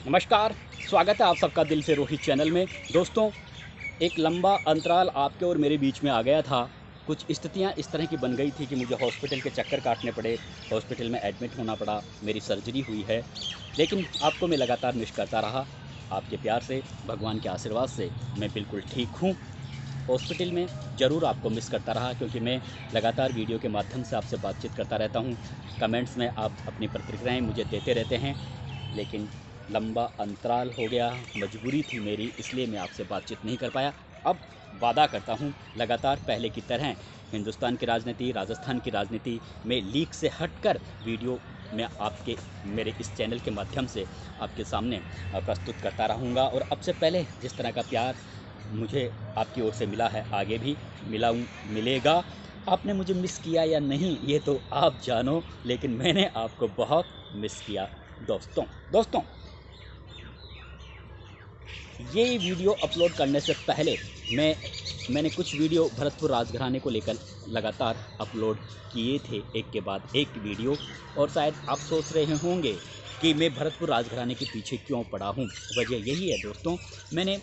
नमस्कार, स्वागत है आप सबका दिल से रोहित चैनल में। दोस्तों, एक लंबा अंतराल आपके और मेरे बीच में आ गया था। कुछ स्थितियाँ इस तरह की बन गई थी कि मुझे हॉस्पिटल के चक्कर काटने पड़े, हॉस्पिटल में एडमिट होना पड़ा, मेरी सर्जरी हुई है। लेकिन आपको मैं लगातार मिस करता रहा। आपके प्यार से, भगवान के आशीर्वाद से मैं बिल्कुल ठीक हूँ। हॉस्पिटल में ज़रूर आपको मिस करता रहा, क्योंकि मैं लगातार वीडियो के माध्यम से आपसे बातचीत करता रहता हूँ। कमेंट्स में आप अपनी प्रतिक्रियाएँ मुझे देते रहते हैं, लेकिन लंबा अंतराल हो गया, मजबूरी थी मेरी, इसलिए मैं आपसे बातचीत नहीं कर पाया। अब वादा करता हूँ लगातार पहले की तरह हिंदुस्तान की राजनीति, राजस्थान की राजनीति में लीक से हटकर वीडियो मैं आपके मेरे इस चैनल के माध्यम से आपके सामने प्रस्तुत करता रहूँगा। और अब से पहले जिस तरह का प्यार मुझे आपकी ओर से मिला है, आगे भी मिलेगा। आपने मुझे मिस किया या नहीं ये तो आप जानो, लेकिन मैंने आपको बहुत मिस किया। दोस्तों, ये वीडियो अपलोड करने से पहले मैंने कुछ वीडियो भरतपुर राजघराने को लेकर लगातार अपलोड किए थे, एक के बाद एक वीडियो। और शायद आप सोच रहे होंगे कि मैं भरतपुर राजघराने के पीछे क्यों पड़ा हूँ। वजह यही है दोस्तों, मैंने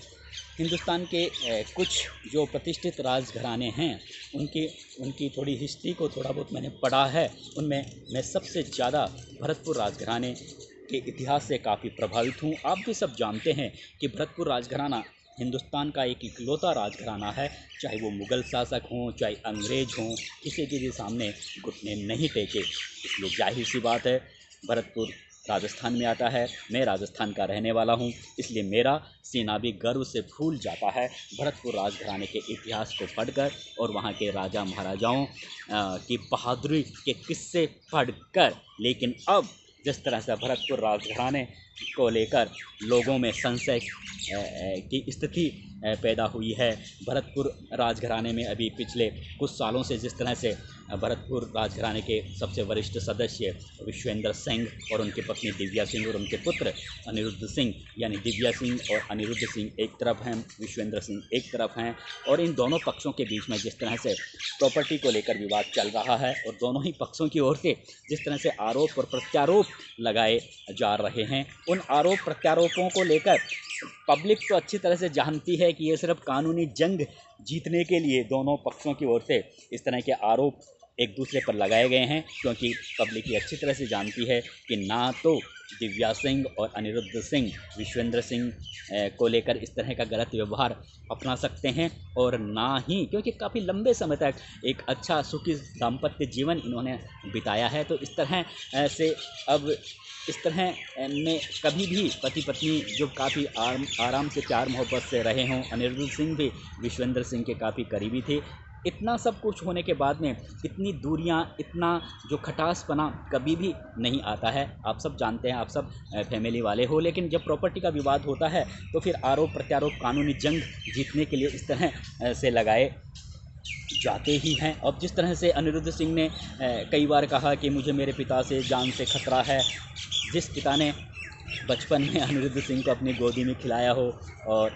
हिंदुस्तान के कुछ जो प्रतिष्ठित राजघराने हैं उनकी थोड़ी हिस्ट्री को थोड़ा बहुत मैंने पढ़ा है। उनमें मैं सबसे ज़्यादा भरतपुर राजघराने के इतिहास से काफ़ी प्रभावित हूँ। आप भी सब जानते हैं कि भरतपुर राजघराना हिंदुस्तान का एक इकलौता राजघराना है। चाहे वो मुग़ल शासक हों, चाहे अंग्रेज़ हों, किसी के भी सामने घुटने नहीं टेके। इसलिए जाहिर सी बात है, भरतपुर राजस्थान में आता है। मैं राजस्थान का रहने वाला हूँ, इसलिए मेरा सीना भी गर्व से फूल जाता है भरतपुर राजघराने के इतिहास को पढ़कर और वहाँ के राजा महाराजाओं की बहादुरी के किस्से पढ़कर। लेकिन अब जिस तरह से भरतपुर राजघराने को लेकर लोगों में संशय की स्थिति पैदा हुई है, भरतपुर राजघराने में अभी पिछले कुछ सालों से जिस तरह से भरतपुर राजघराने के सबसे वरिष्ठ सदस्य विश्वेंद्र सिंह और उनकी पत्नी दिव्या सिंह और उनके पुत्र अनिरुद्ध सिंह, यानी दिव्या सिंह और अनिरुद्ध सिंह एक तरफ हैं, विश्वेंद्र सिंह एक तरफ हैं, और इन दोनों पक्षों के बीच में जिस तरह से प्रॉपर्टी को लेकर विवाद चल रहा है और दोनों ही पक्षों की ओर से जिस तरह से आरोप और प्रत्यारोप लगाए जा रहे हैं, उन आरोप प्रत्यारोपों को लेकर पब्लिक तो अच्छी तरह से जानती है कि ये सिर्फ कानूनी जंग जीतने के लिए दोनों पक्षों की ओर से इस तरह के आरोप एक दूसरे पर लगाए गए हैं। क्योंकि पब्लिक ये अच्छी तरह से जानती है कि ना तो दिव्या सिंह और अनिरुद्ध सिंह विश्वेंद्र सिंह को लेकर इस तरह का गलत व्यवहार अपना सकते हैं, और ना ही क्योंकि काफ़ी लंबे समय तक एक अच्छा सुखी दाम्पत्य जीवन इन्होंने बिताया है। तो इस तरह से अब इस तरह में कभी भी पति पत्नी जो काफ़ी आराम से प्यार मोहब्बत से रहे हों, अनिरुद्ध सिंह भी विश्वेंद्र सिंह के काफ़ी करीबी थे। इतना सब कुछ होने के बाद में इतनी दूरियां, इतना जो खटासपना कभी भी नहीं आता है। आप सब जानते हैं, आप सब फैमिली वाले हो, लेकिन जब प्रॉपर्टी का विवाद होता है तो फिर आरोप प्रत्यारोप कानूनी जंग जीतने के लिए इस तरह से लगाए जाते ही हैं। अब जिस तरह से अनिरुद्ध सिंह ने कई बार कहा कि मुझे मेरे पिता से जान से खतरा है, जिस पिता ने बचपन में अनिरुद्ध सिंह को अपनी गोदी में खिलाया हो और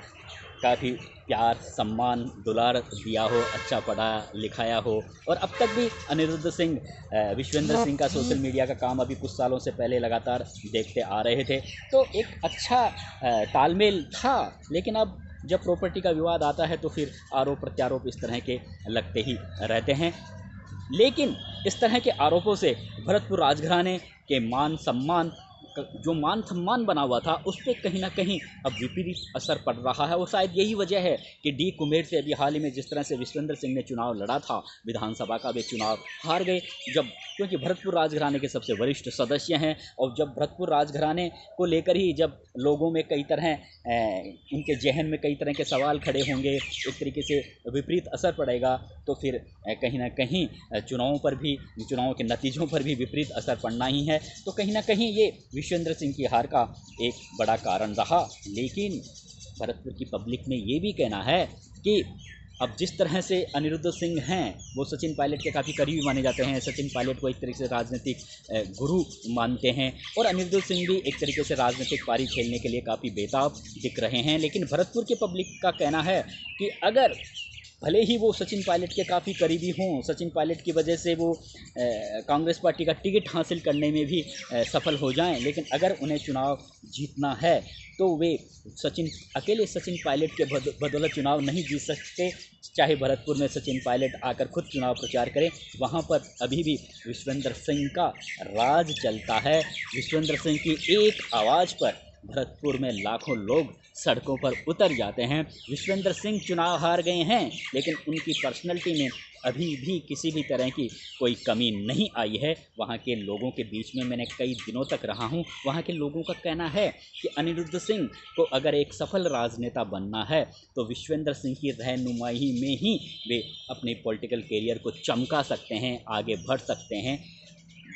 काफ़ी प्यार, सम्मान, दुलार दिया हो, अच्छा पढ़ा लिखाया हो, और अब तक भी अनिरुद्ध सिंह विश्वेंद्र सिंह का सोशल मीडिया का काम अभी कुछ सालों से पहले लगातार देखते आ रहे थे, तो एक अच्छा तालमेल था। लेकिन अब जब प्रॉपर्टी का विवाद आता है तो फिर आरोप प्रत्यारोप इस तरह के लगते ही रहते हैं। लेकिन इस तरह के आरोपों से भरतपुर राजघराने के जो मान सम्मान बना हुआ था, उस पर कहीं ना कहीं अब विपरीत असर पड़ रहा है। और शायद यही वजह है कि डी कुमेर से अभी हाल ही में जिस तरह से विश्वेंद्र सिंह ने चुनाव लड़ा था, विधानसभा का वे चुनाव हार गए, क्योंकि भरतपुर राजघराने के सबसे वरिष्ठ सदस्य हैं। और जब भरतपुर राजघराने को लेकर ही जब लोगों में कई तरह उनके जहन में कई तरह के सवाल खड़े होंगे, एक तरीके से विपरीत असर पड़ेगा, तो फिर कहीं ना कहीं चुनावों के नतीजों पर भी विपरीत असर पड़ना ही है। तो कहीं ना कहीं ये विश्वेंद्र सिंह की हार का एक बड़ा कारण रहा। लेकिन भरतपुर की पब्लिक में ये भी कहना है कि अब जिस तरह से अनिरुद्ध सिंह हैं, वो सचिन पायलट के काफ़ी करीबी माने जाते हैं। सचिन पायलट को एक तरीके से राजनीतिक गुरु मानते हैं, और अनिरुद्ध सिंह भी एक तरीके से राजनीतिक पारी खेलने के लिए काफ़ी बेताब दिख रहे हैं। लेकिन भरतपुर के पब्लिक का कहना है कि अगर भले ही वो सचिन पायलट के काफ़ी करीबी हों, सचिन पायलट की वजह से वो कांग्रेस पार्टी का टिकट हासिल करने में भी सफल हो जाएं, लेकिन अगर उन्हें चुनाव जीतना है तो वे अकेले सचिन पायलट के बदौलत चुनाव नहीं जीत सकते। चाहे भरतपुर में सचिन पायलट आकर खुद चुनाव प्रचार करें, वहाँ पर अभी भी विश्वेंद्र सिंह का राज चलता है। विश्वेंद्र सिंह की एक आवाज़ पर भरतपुर में लाखों लोग सड़कों पर उतर जाते हैं। विश्वेंद्र सिंह चुनाव हार गए हैं, लेकिन उनकी पर्सनैलिटी में अभी भी किसी भी तरह की कोई कमी नहीं आई है। वहाँ के लोगों के बीच में मैंने कई दिनों तक रहा हूँ। वहाँ के लोगों का कहना है कि अनिरुद्ध सिंह को अगर एक सफल राजनेता बनना है तो विश्वेंद्र सिंह की रहनुमाई में ही वे अपने पॉलिटिकल कैरियर को चमका सकते हैं, आगे बढ़ सकते हैं,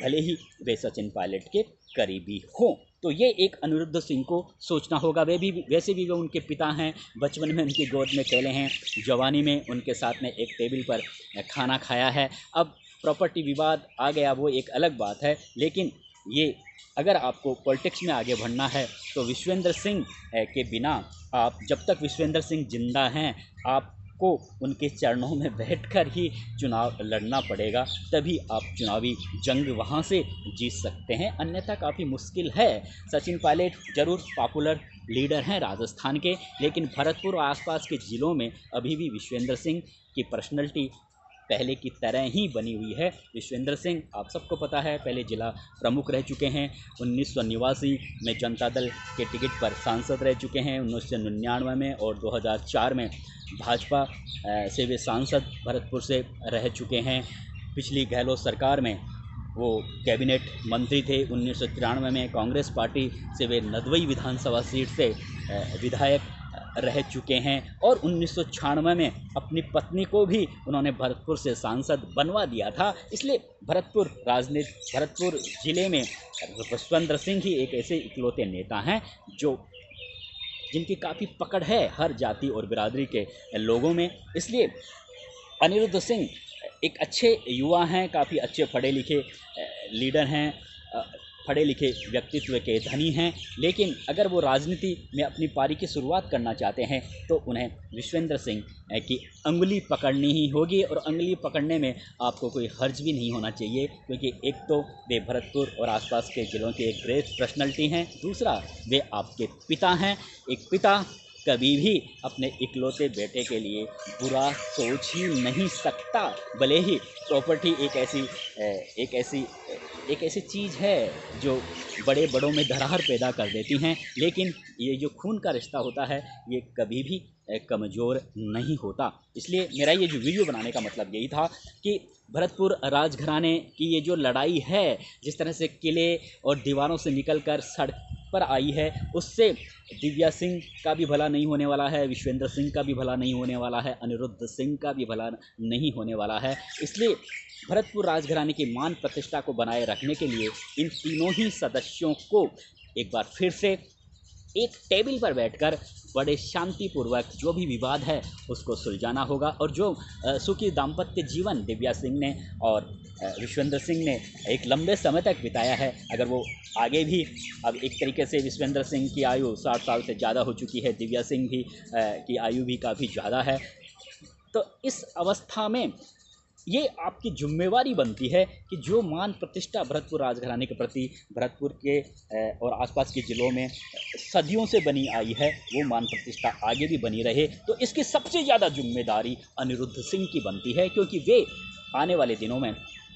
भले ही वे सचिन पायलट के करीबी हों। तो ये एक अनिरुद्ध सिंह को सोचना होगा। वैसे भी वे उनके पिता हैं, बचपन में उनकी गोद में खेले हैं, जवानी में उनके साथ में एक टेबल पर खाना खाया है। अब प्रॉपर्टी विवाद आ गया, वो एक अलग बात है, लेकिन ये अगर आपको पॉलिटिक्स में आगे बढ़ना है तो विश्वेंद्र सिंह के बिना आप, जब तक विश्वेंद्र सिंह जिंदा हैं, आपको उनके चरणों में बैठकर ही चुनाव लड़ना पड़ेगा, तभी आप चुनावी जंग वहाँ से जीत सकते हैं, अन्यथा काफ़ी मुश्किल है। सचिन पायलट ज़रूर पॉपुलर लीडर हैं राजस्थान के, लेकिन भरतपुर और आसपास के ज़िलों में अभी भी विश्वेंद्र सिंह की पर्सनैलिटी पहले की तरह ही बनी हुई है। विश्वेंद्र सिंह आप सबको पता है, पहले जिला प्रमुख रह चुके हैं, 1989 में जनता दल के टिकट पर सांसद रह चुके हैं, 1999 में और 2004 में भाजपा से वे सांसद भरतपुर से रह चुके हैं। पिछली गहलोत सरकार में वो कैबिनेट मंत्री थे। 1993 में कांग्रेस पार्टी से वे नदवई विधानसभा सीट से विधायक रह चुके हैं और 1996 में अपनी पत्नी को भी उन्होंने भरतपुर से सांसद बनवा दिया था। इसलिए भरतपुर ज़िले में विश्वेंद्र सिंह ही एक ऐसे इकलौते नेता हैं जिनकी काफ़ी पकड़ है हर जाति और बिरादरी के लोगों में। इसलिए अनिरुद्ध सिंह एक अच्छे युवा हैं, काफ़ी अच्छे पढ़े लिखे लीडर हैं, पढ़े लिखे व्यक्तित्व के धनी हैं, लेकिन अगर वो राजनीति में अपनी पारी की शुरुआत करना चाहते हैं तो उन्हें विश्वेंद्र सिंह की अंगुली पकड़नी ही होगी, और अंगुली पकड़ने में आपको कोई हर्ज भी नहीं होना चाहिए, क्योंकि एक तो वे भरतपुर और आसपास के ज़िलों के एक ग्रेट पर्सनैलिटी हैं, दूसरा वे आपके पिता हैं। एक पिता कभी भी अपने इकलौते बेटे के लिए बुरा सोच ही नहीं सकता। भले ही प्रॉपर्टी एक ऐसी चीज़ है जो बड़ों में दरार पैदा कर देती हैं, लेकिन ये जो खून का रिश्ता होता है ये कभी भी कमज़ोर नहीं होता। इसलिए मेरा ये जो वीडियो बनाने का मतलब यही था कि भरतपुर राजघराने की ये जो लड़ाई है, जिस तरह से किले और दीवारों से निकलकर सड़क पर आई है, उससे दिव्या सिंह का भी भला नहीं होने वाला है, विश्वेंद्र सिंह का भी भला नहीं होने वाला है, अनिरुद्ध सिंह का भी भला नहीं होने वाला है। इसलिए भरतपुर राजघराने की मान प्रतिष्ठा को बनाए रखने के लिए इन तीनों ही सदस्यों को एक बार फिर से एक टेबल पर बैठकर बड़े शांतिपूर्वक जो भी विवाद है उसको सुलझाना होगा, और जो सुखी दाम्पत्य जीवन दिव्या सिंह ने और विश्वेंद्र सिंह ने एक लंबे समय तक बिताया है, अगर वो आगे भी, अब एक तरीके से विश्वेंद्र सिंह की आयु 60 साल से ज़्यादा हो चुकी है, दिव्या सिंह भी की आयु भी काफ़ी ज़्यादा है, तो इस अवस्था में ये आपकी जिम्मेवारी बनती है कि जो मान प्रतिष्ठा भरतपुर राजघराने के प्रति भरतपुर के और आसपास के ज़िलों में सदियों से बनी आई है, वो मान प्रतिष्ठा आगे भी बनी रहे। तो इसकी सबसे ज़्यादा जिम्मेदारी अनिरुद्ध सिंह की बनती है, क्योंकि वे आने वाले दिनों में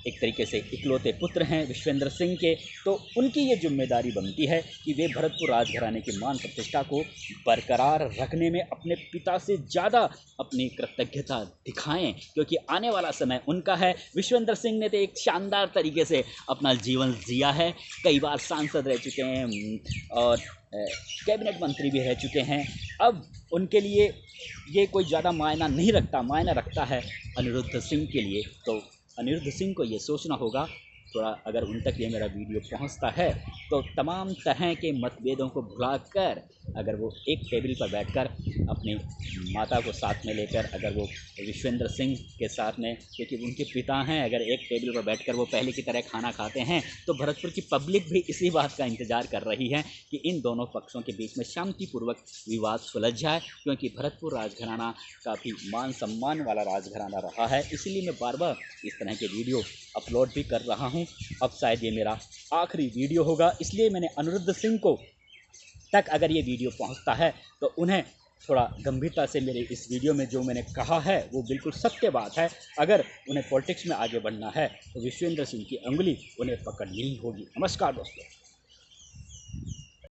एक तरीके से इकलौते पुत्र हैं विश्वेंद्र सिंह के, तो उनकी ये जिम्मेदारी बनती है कि वे भरतपुर राजघराने की मान प्रतिष्ठा को बरकरार रखने में अपने पिता से ज़्यादा अपनी कृतज्ञता दिखाएं, क्योंकि आने वाला समय उनका है। विश्वेंद्र सिंह ने तो एक शानदार तरीके से अपना जीवन जिया है, कई बार सांसद रह चुके हैं और कैबिनेट मंत्री भी रह चुके हैं। अब उनके लिए ये कोई ज़्यादा मायना नहीं रखता, मायना रखता है अनिरुद्ध सिंह के लिए। तो अनिरुद्ध सिंह को ये सोचना होगा थोड़ा, अगर उन तक ये मेरा वीडियो पहुंचता है तो तमाम तरह के मतभेदों को भुलाकर अगर वो एक टेबल पर बैठकर अपनी माता को साथ में लेकर, अगर वो विश्वेंद्र सिंह के साथ में, क्योंकि उनके पिता हैं, अगर एक टेबल पर बैठकर वो पहले की तरह खाना खाते हैं तो भरतपुर की पब्लिक भी इसी बात का इंतज़ार कर रही है कि इन दोनों पक्षों के बीच में शांतिपूर्वक विवाद सुलझ जाए, क्योंकि भरतपुर राजघराना काफ़ी मान सम्मान वाला राजघराना रहा है। इसलिए मैं बार बार इस तरह के वीडियो अपलोड भी कर रहा हूँ। अब शायद ये मेरा आखिरी वीडियो होगा, इसलिए मैंने अनिरुद्ध सिंह को तक अगर ये वीडियो पहुंचता है तो उन्हें थोड़ा गंभीरता से मेरे इस वीडियो में जो मैंने कहा है वो बिल्कुल सत्य बात है। अगर उन्हें पॉलिटिक्स में आगे बढ़ना है तो विश्वेंद्र सिंह की उंगली उन्हें पकड़नी ही होगी। नमस्कार दोस्तों।